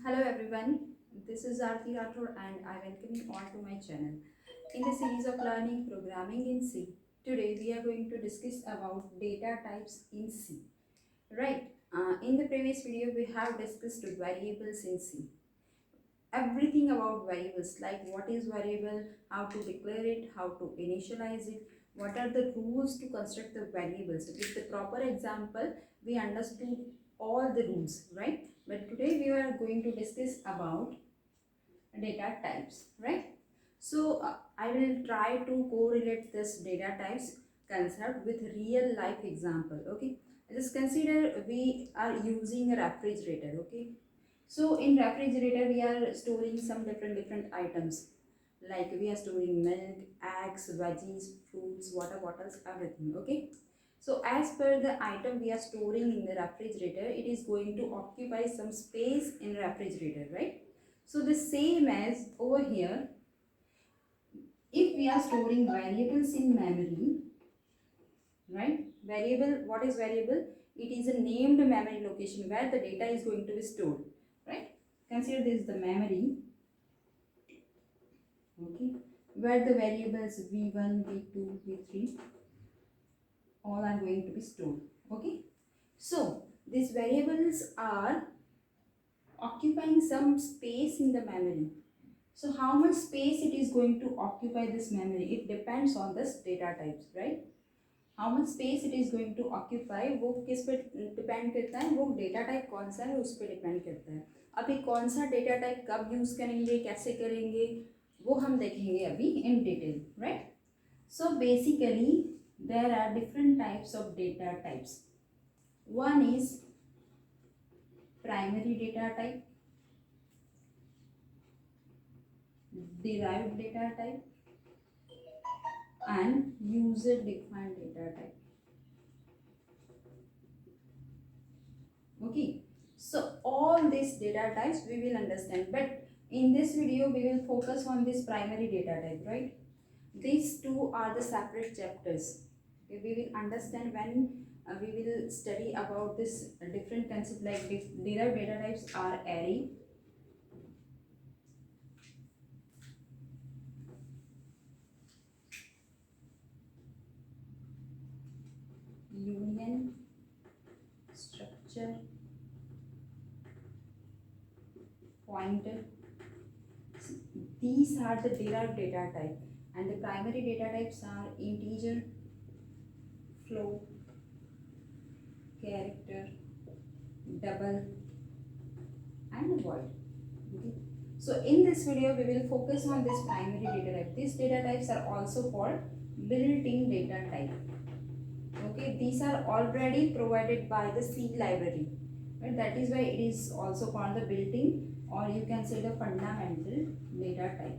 Hello everyone, this is Aarti Rathod and I welcome you all to my channel. In the series of learning programming in C, today we are going to discuss about data types in C. Right, in the previous video we have discussed variables in C. Everything about variables, like what is variable, how to declare it, how to initialize it, what are the rules to construct the variables. With the proper example, we understood all the rules, right? But today we are going to discuss about data types, right? So I will try to correlate this data types concept with real life example. Okay, just consider we are using a refrigerator. Okay, so in refrigerator we are storing some different items, like we are storing milk, eggs, veggies, fruits, water bottles, everything. Okay, so as per the item we are storing in the refrigerator, it is going to occupy some space in refrigerator, right? So the same as over here, if we are storing variables in memory, right? Variable, what is variable? It is a named memory location where the data is going to be stored, right? Consider this the memory, okay, where the variables v1, v2, v3 all are going to be stored, okay? So these variables are occupying some space in the memory. So how much space it is going to occupy this memory? It depends on this data types, right? How much space it is going to occupy वो किस पे depend करता है, वो data type कौन सा है उस पर डिपेंड करता है. अभी कौन सा डेटा टाइप कब यूज़ करेंगे, कैसे करेंगे, वो हम देखेंगे अभी in detail, right? So basically there are different types of data types. One is primary data type, derived data type, and user defined data type. Okay, so all these data types we will understand, but in this video we will focus on this primary data type, right? These two are the separate chapters. Okay, we will understand when we will study about this different concept, like derived data types are array, union, structure, pointer. These are the derived data type, and the primary data types are integer, float, character, double, and void. Okay. So in this video we will focus on this primary data type. These data types are also called built-in data type. Okay, these are already provided by the C library. Right? That is why it is also called the built-in, or you can say the fundamental data type.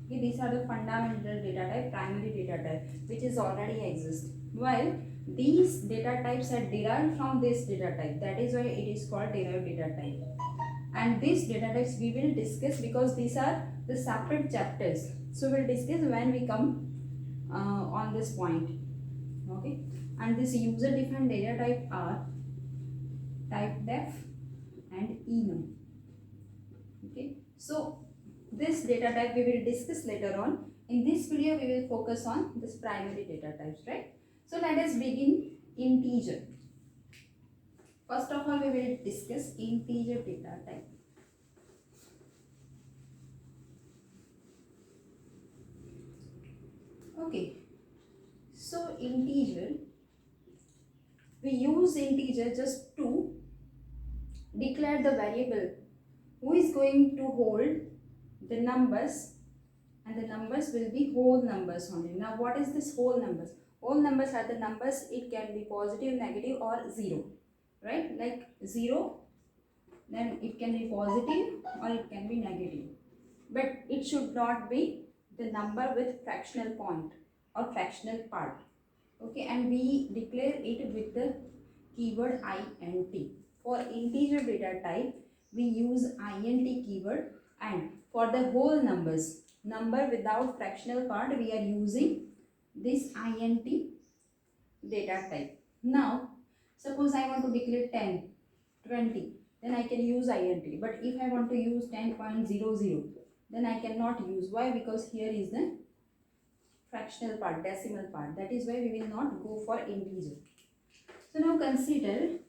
Okay, these are the fundamental data type, primary data type, which is already exist. While these data types are derived from this data type, that is why it is called derived data type. And these data types we will discuss because these are the separate chapters. So we'll discuss when we come on this point. Okay, and this user defined data type are type def and enum. Okay, so this data type we will discuss later on. In this video we will focus on this primary data types, right? So let us begin integer. First of all we will discuss integer data type. Okay, so integer, we use integer just to declare the variable who is going to hold the numbers, and the numbers will be whole numbers only. Now what is this whole numbers? Whole numbers are the numbers, it can be positive, negative, or zero, right? Like 0, then it can be positive or it can be negative, but it should not be the number with fractional point or fractional part. Okay, and we declare it with the keyword int. For integer data type we use int keyword, and for the whole numbers, number without fractional part, we are using this int data type. Now suppose I want to declare 10, 20, then I can use int. But if I want to use 10.00, then I cannot use. Why? Because here is the fractional part, decimal part. That is why we will not go for integer. So now consider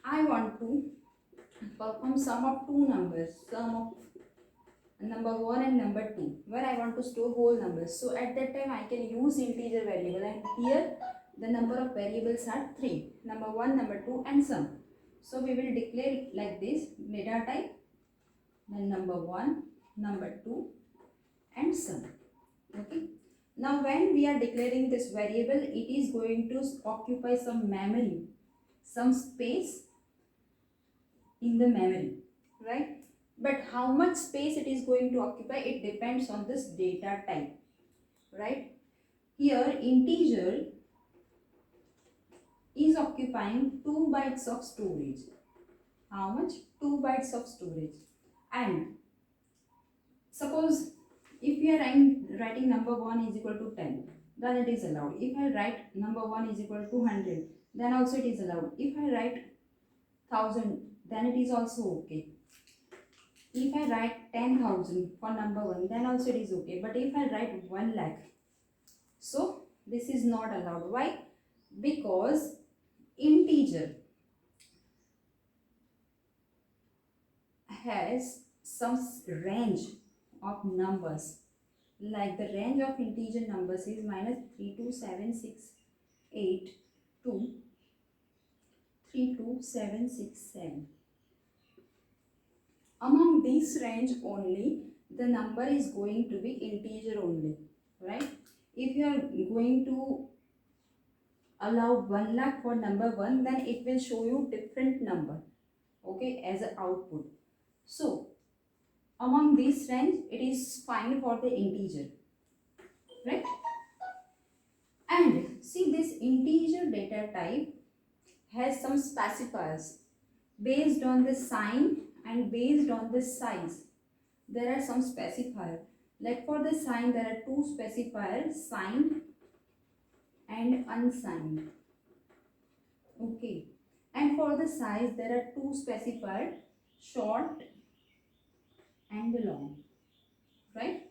I want to perform sum of two numbers, sum of number 1 and number 2, where I want to store whole numbers. So at that time I can use integer variable, and here the number of variables are 3, number 1, number 2 and sum. So we will declare it like this, data type, then number 1, number 2 and sum. Okay. Now when we are declaring this variable, it is going to occupy some memory, some space in the memory, right? But how much space it is going to occupy, it depends on this data type, right? Here integer is occupying 2 bytes of storage. How much? 2 bytes of storage. And suppose if we are writing number 1 is equal to 10, then it is allowed. If I write number 1 is equal to 100, then also it is allowed. If I write 1000, then it is also okay. If I write 10,000 for number 1, then also it is okay. But if I write 1 lakh, so this is not allowed. Why? Because integer has some range of numbers. Like the range of integer numbers is -32768 to 32767. Among this range only, the number is going to be integer only, right? If you are going to allow 1 lakh for number 1, then it will show you different number, okay, as an output. So among this range, it is fine for the integer, right? And see, this integer data type has some specifiers based on the sign and based on the size. There are some specifiers. Like for the sign, there are two specifiers, signed and unsigned. Okay. And for the size, there are two specifiers, short and long. Right?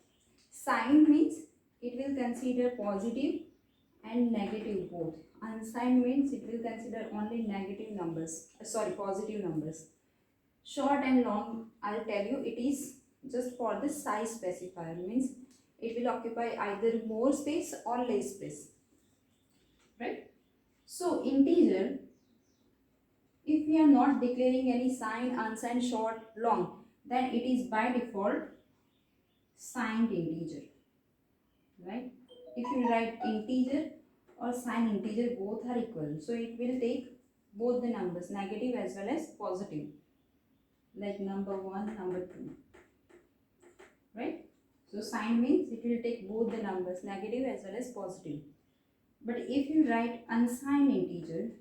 Signed means it will consider positive and negative both. Unsigned means it will consider only negative numbers. Positive numbers. Short and long, I'll tell you, it is just for the size specifier, means it will occupy either more space or less space, right? So integer, if we are not declaring any sign, unsigned, short, long, then it is by default signed integer, right? If you write integer or signed integer, both are equal, so it will take both the numbers, negative as well as positive, like number 1, number 2, right? So sign means it will take both the numbers, negative as well as positive. But if you write unsigned integer,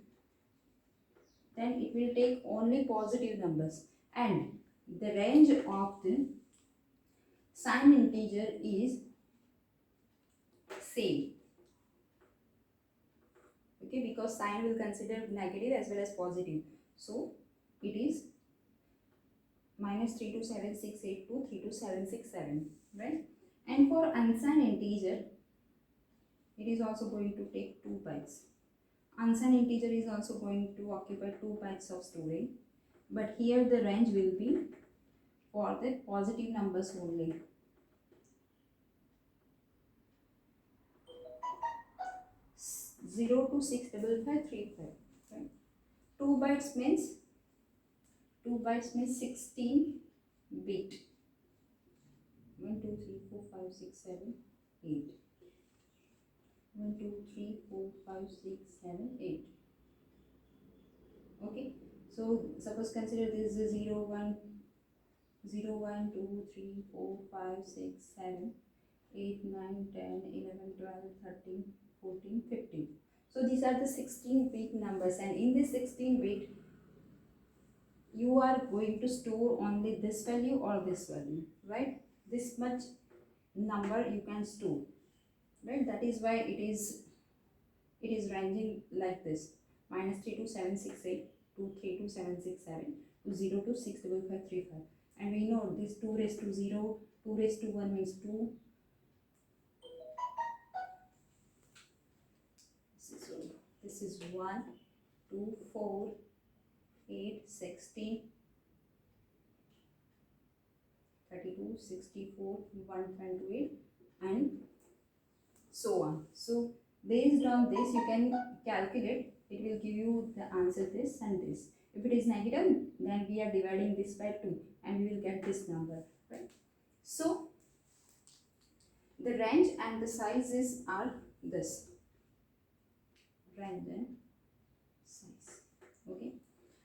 then it will take only positive numbers, and the range of the signed integer is same. Okay, because sign will consider negative as well as positive. So it is -32768 to 32767, right? And for unsigned integer, it is also going to take 2 bytes. Unsigned integer is also going to occupy 2 bytes of storage, but here the range will be for the positive numbers only. 0 to 65535, right? 2 bytes means 16 bit. 1 2 3 4 5 6 7 8. 1 2 3 4 5 6 7 8. Okay, so suppose consider this is 0 1 0 1 2 3 4 5 6 7 8 9 10 11 12 13 14 15. So these are the 16 bit numbers, and in this 16 bit you are going to store only this value or this value, right? This much number you can store, right? That is why it is ranging like this, -32768 2322767 to 0 to 65535, and we know this 2 raised to 0, 2 raised to 1 means 2. This is 1, 2, 4, 8, 16, 32, 64, 128, and so on. So based on this you can calculate, it will give you the answer this and this. If it is negative, then we are dividing this by 2 and we will get this number, right? So the range and the sizes are this, range and size. Okay,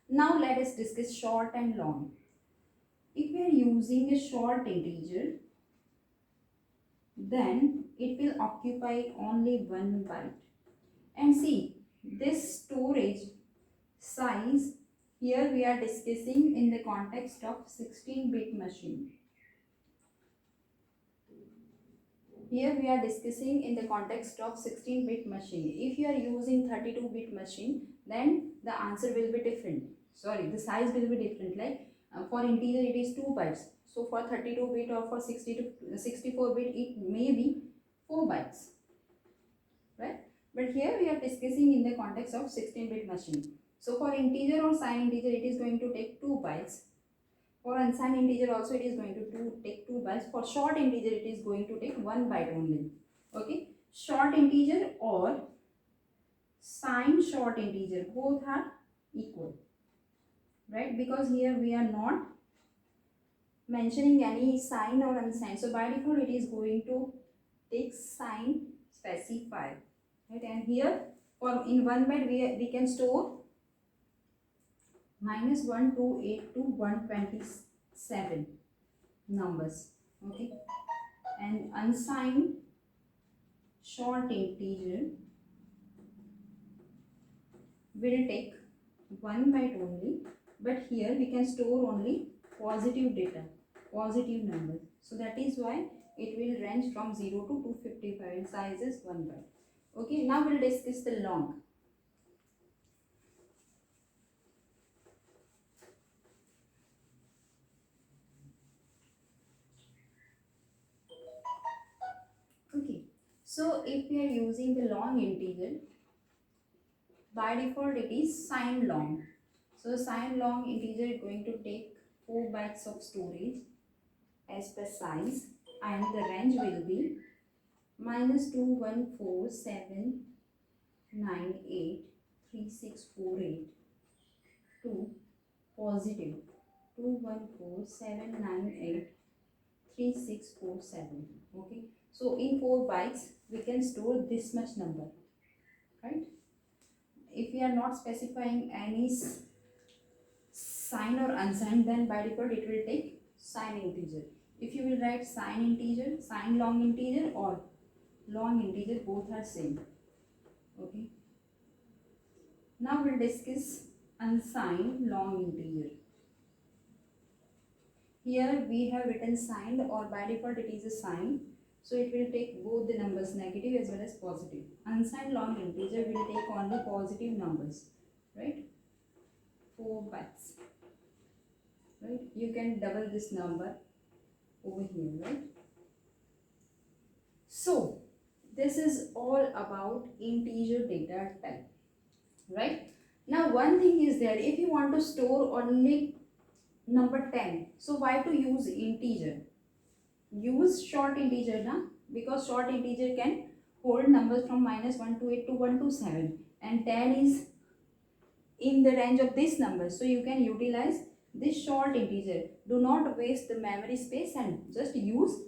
now let us discuss short and long. If we are using a short integer, then it will occupy only 1 byte. And see, this storage size, here we are discussing in the context of 16-bit machine. Here we are discussing in the context of 16-bit machine. If you are using 32-bit machine, then the answer will be different. Sorry, the size will be different. Like for integer it is 2 bytes. So for 32-bit or for 64-bit it may be 4 bytes. Right? But here we are discussing in the context of 16-bit machine. So for integer or signed integer it is going to take 2 bytes. For unsigned integer also it is going to take 2 bytes. For short integer it is going to take 1 byte only. Okay, short integer or signed short integer, both are equal, right? Because here we are not mentioning any sign or unsigned, so by default it is going to take sign specified, right? And here for in 1 byte we can store -128 to 127 numbers. Okay, and unsigned short integer will take 1 byte only, but here we can store only positive data, positive numbers. So that is why it will range from 0 to 255 and size is 1 byte. Okay, now we'll discuss the long. Okay, so if we are using the long integer, by default it is signed long. So signed long integer is going to take 4 bytes of storage as per size, and the range will be -214798368 to positive 214798367. Okay, so in 4 bytes we can store this much number, right? If we are not specifying any sign or unsigned, then by default it will take sign integer. If you will write sign integer, sign long integer or long integer, both are same. Okay, now we'll discuss unsigned long integer. Here we have written signed, or by default it is a sign, so it will take both the numbers negative as well as positive. Unsigned long integer will take only positive numbers, right? 4 bytes, right? You can double this number over here, right? So this is all about integer data type, right? Now one thing is there, if you want to store only number 10, so why to use integer? Use short integer na, because short integer can hold numbers from -128 to 127, and 10 is in the range of this number, so you can utilize this short integer. Do not waste the memory space and just use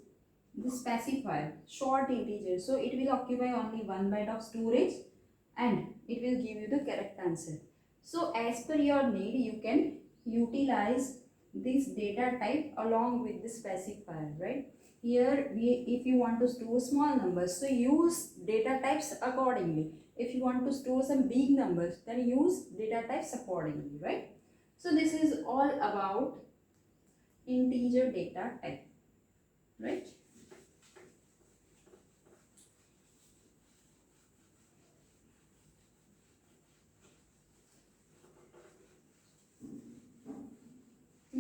the specifier short integer, so it will occupy only 1 byte of storage and it will give you the correct answer. So as per your need you can utilize this data type along with the specifier, right? Here if you want to store small numbers, so use data types accordingly. If you want to store some big numbers, then use data types accordingly, right? So this is all about integer data type, right?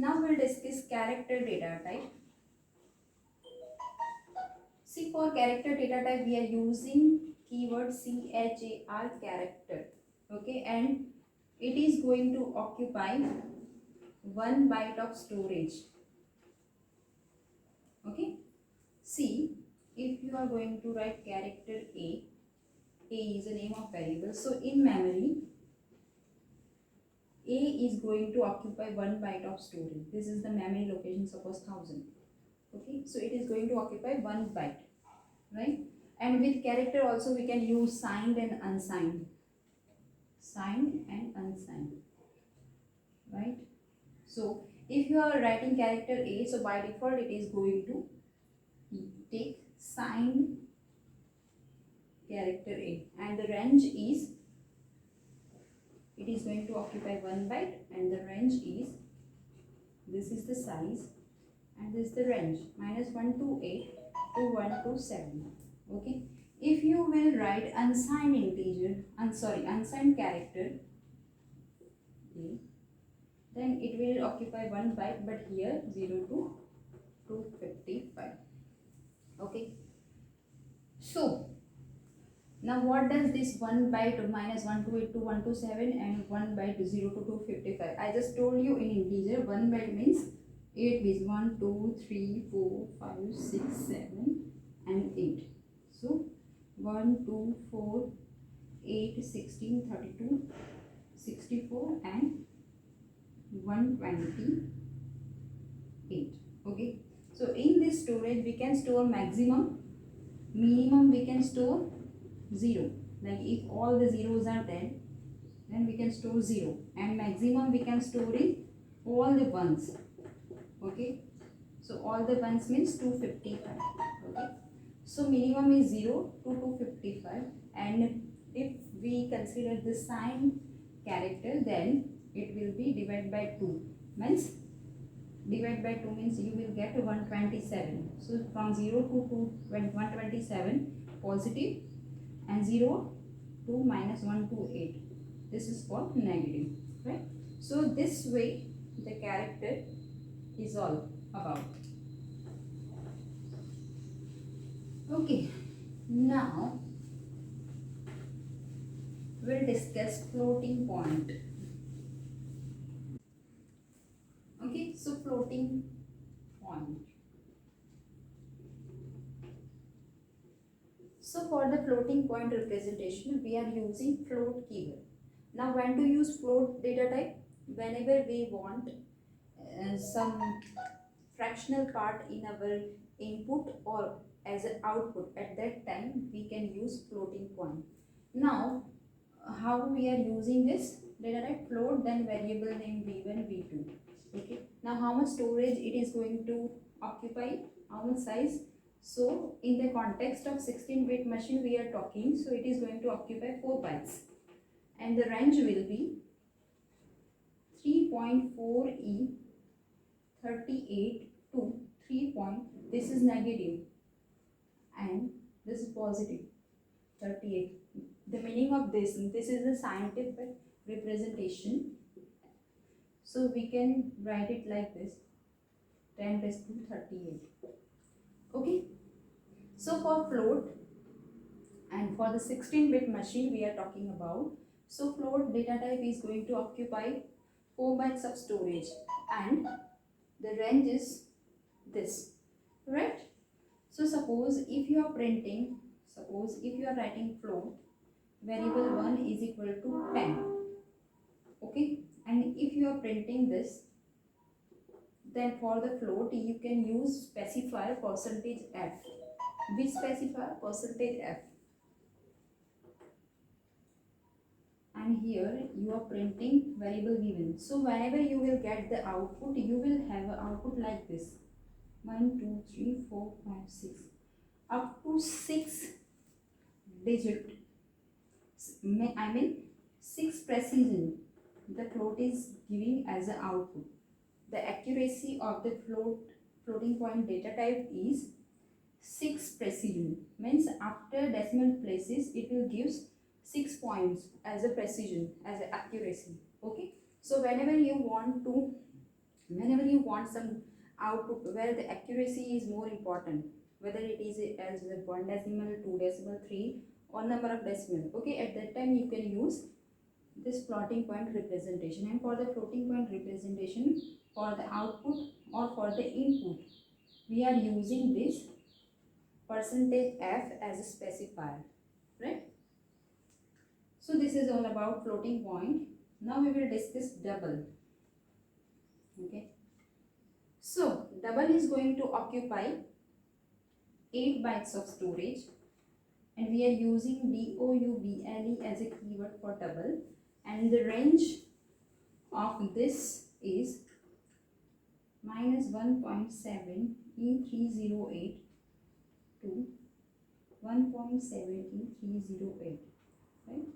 Now we'll discuss character data type. See, for character data type we are using keyword char character. Okay, and it is going to occupy 1 byte of storage. Okay, see, if you are going to write character A is a name of variable. So in memory, A is going to occupy 1 byte of storage. This is the memory location, suppose 1000. Okay, so it is going to occupy 1 byte, right? And with character also we can use signed and unsigned. Signed and unsigned, right? So if you are writing character A, so by default it is going to take signed character A, and the range is, it is going to occupy 1 byte, and the range is, this is the size and this is the range, -128 to 127. Okay, if you will write unsigned integer, unsigned character A, then it will occupy 1 byte, but here 0 to 255. Okay, so now what does this 1 byte -128 to 127 and 1 byte 0 to 255? I just told you in integer 1 byte means 8 bits, 1 2 3 4 5 6 7 and 8. So 1 2 4 8 16 32 64 and 128. Okay, so in this storage we can store maximum, minimum we can store 0. Like if all the zeros are there, then we can store 0, and maximum we can store is all the ones. Okay, so all the ones means 255. Okay, so minimum is 0 to 255, and if we consider the signed character, then it will be divided by 2, means divide by 2 means you will get 127. So from 0 to 127 positive, and 0 to -128, this is for negative, right? So this way the character is all about. Okay, now we'll discuss floating point. Okay, so floating point. So for the floating point representation, we are using float keyword. Now when to use float data type? Whenever we want some fractional part in our input or as an output, at that time we can use floating point. Now how we are using this data type? Float, then variable name v1 v2. Okay, now how much storage it is going to occupy, how much size? So in the context of 16-bit machine we are talking, so it is going to occupy 4 bytes, and the range will be 3.4e 38 to 3. This is negative and this is positive 38. The meaning of this is the scientific representation, so we can write it like this, 10 raised to 38. Okay, so for float and for the 16-bit machine we are talking about, so float data type is going to occupy 4 bytes of storage, and the range is this, right? So suppose if you are printing, suppose if you are writing float, variable 1 is equal to 10. Okay, and if you are printing this, then for the float you can use specifier %f. Which specifier? %f. And here you are printing variable given. So whenever you will get the output, you will have an output like this: 1 2 3 4 5 6, up to 6 digit, I mean 6 precision the float is giving as an output. The accuracy of the floating point data type is 6 precision, means after decimal places it will give 6 points as a precision, as a accuracy. Okay, so whenever you want to Whenever you want some output where the accuracy is more important, whether it is as a 1 decimal, 2 decimal, 3 or number of decimal, okay, at that time you can use this floating point representation. And for the floating point representation, for the output or for the input, we are using this percentage f as a specifier, right? So this is all about floating point. Now we will discuss double. Okay, so double is going to occupy 8 bytes of storage, and we are using DOUBLE as a keyword for double, and the range of this is minus 1.7 E308 to 1.7 E308, right?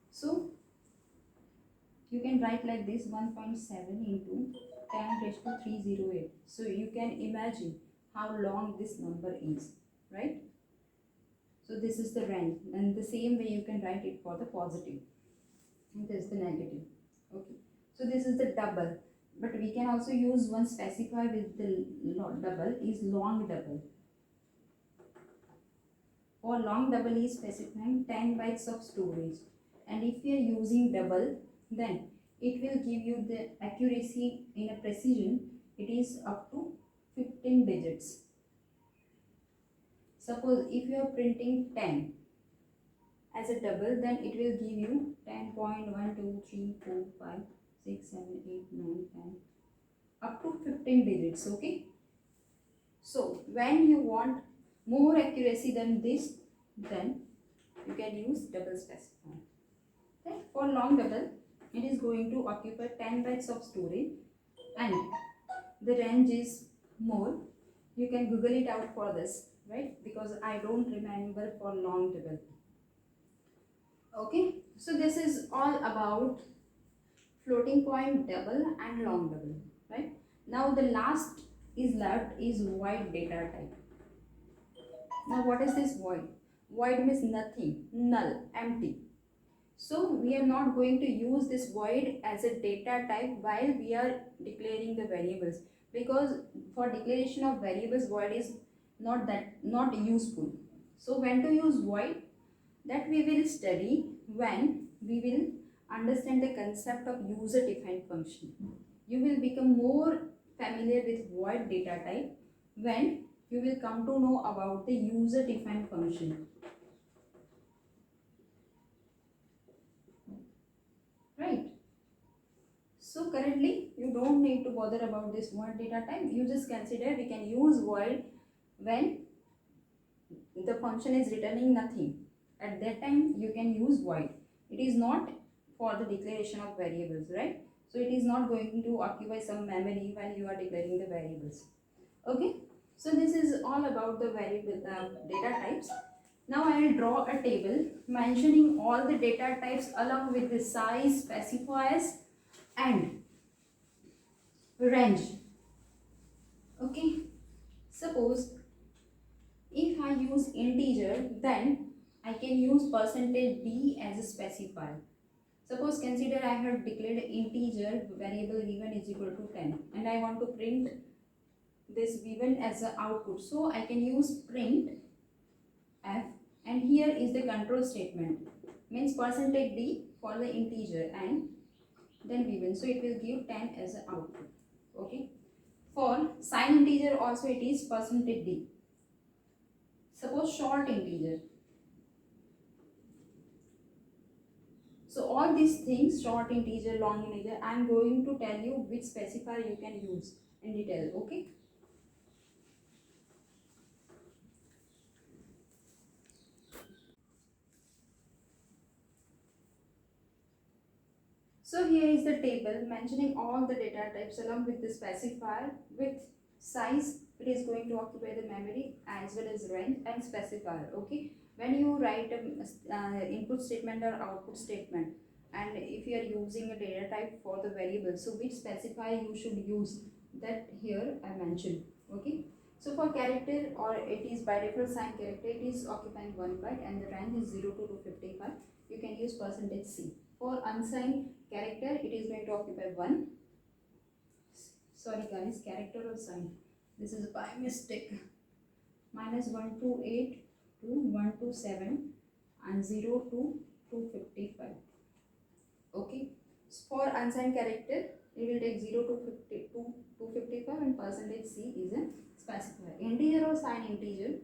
So you can write like this, 1.7 into 10 raised to 308. So you can imagine how long this number is, right? So this is the range, and the same way you can write it for the positive, and this is the negative. Okay, so this is the double, but we can also use one specifier with the double is long double. For long double is specifying 10 bytes of storage, and if you are using double, then it will give you the accuracy in a precision, it is up to 15 digits. Suppose if you are printing 10 as a double, then it will give you 10.1, 2, 3, 4, 5, 6, 7, 8, 9, 10, up to 15 digits, okay? So when you want more accuracy than this, then you can use double specifier. Okay? For long double, it is going to occupy 10 bytes of storage, and the range is more. You can Google it out for this, right? Because I don't remember for long double. Okay, so this is all about floating point double and long double, right? Now the last is left is void data type. Now what is this void? Void means nothing, null, empty. So we are not going to use this void as a data type while we are declaring the variables, because for declaration of variables void is not useful. So when to use void, that we will study when we will understand the concept of user defined function. You will become more familiar with void data type when you will come to know about the user defined function, right? So currently you don't need to bother about this void data type. You just consider we can use void when the function is returning nothing. At that time you can use void. It is not for the declaration of variables, right? So it is not going to occupy some memory when you are declaring the variables. Okay, so this is all about the variable data types. Now I will draw a table mentioning all the data types along with the size, specifiers and range. Okay, suppose if I use integer, then I can use percentage d as a specifier. Suppose consider I have declared integer variable v1 is equal to 10, and I want to print this v1 as an output. So I can use print f, and here is the control statement, means percentage d for the integer and then v1. So it will give 10 as an output. Okay. For sign integer also it is percentage d. Suppose short integer. So all these things, short integer, long integer, I am going to tell you which specifier you can use in detail. Okay. So here is the table mentioning all the data types along with the specifier with size. It is going to occupy the memory as well as range and specifier. Okay. When you write a input statement or output statement, and if you are using a data type for the variable, so which specifier you should use, that here I mentioned. Okay. So for character, or it is by default sign character, it is occupying 1 byte and the range is 0 to 255. You can use percentage %c. For unsigned character, it is going to occupy 1. sorry guys, character or sign. This is by mistake. Minus 128 to 127 and 0 to 255. Okay. For unsigned character, we will take 0 to 50 to 255 and percentage C is a specifier. Integer or sign integer,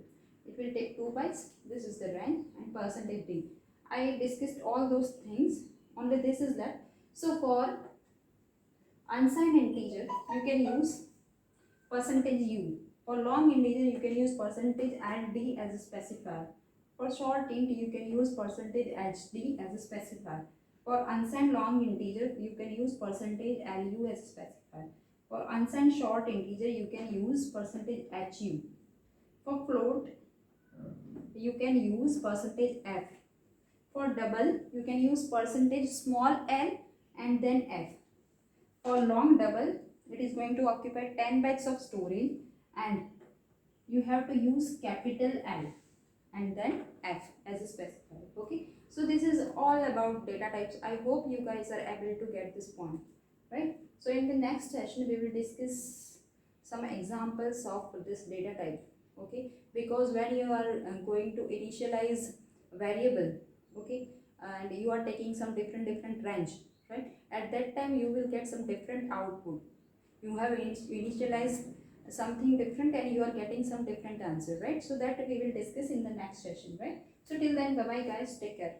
it will take 2 bytes. This is the range and percentage D. I discussed all those things. Only this is left. So for unsigned integer, you can use percentage U. For long integer, you can use percentage and D as a specifier. For short int, you can use percentage HD as a specifier. For unsigned long integer, you can use percentage LU as a specifier. For unsigned short integer, you can use percentage HU. For float, you can use percentage F. For double, you can use percentage small l and then F. For long double, it is going to occupy 10 bytes of storage and you have to use capital L and then F as a specifier. Okay, so this is all about data types. I hope you guys are able to get this point, right? So in the next session we will discuss some examples of this data type. Okay, because when you are going to initialize variable, okay, and you are taking some different range, right, at that time you will get some different output. You have initialized something different and you are getting some different answer, right? So that we will discuss in the next session, right? So till then, bye bye guys, take care.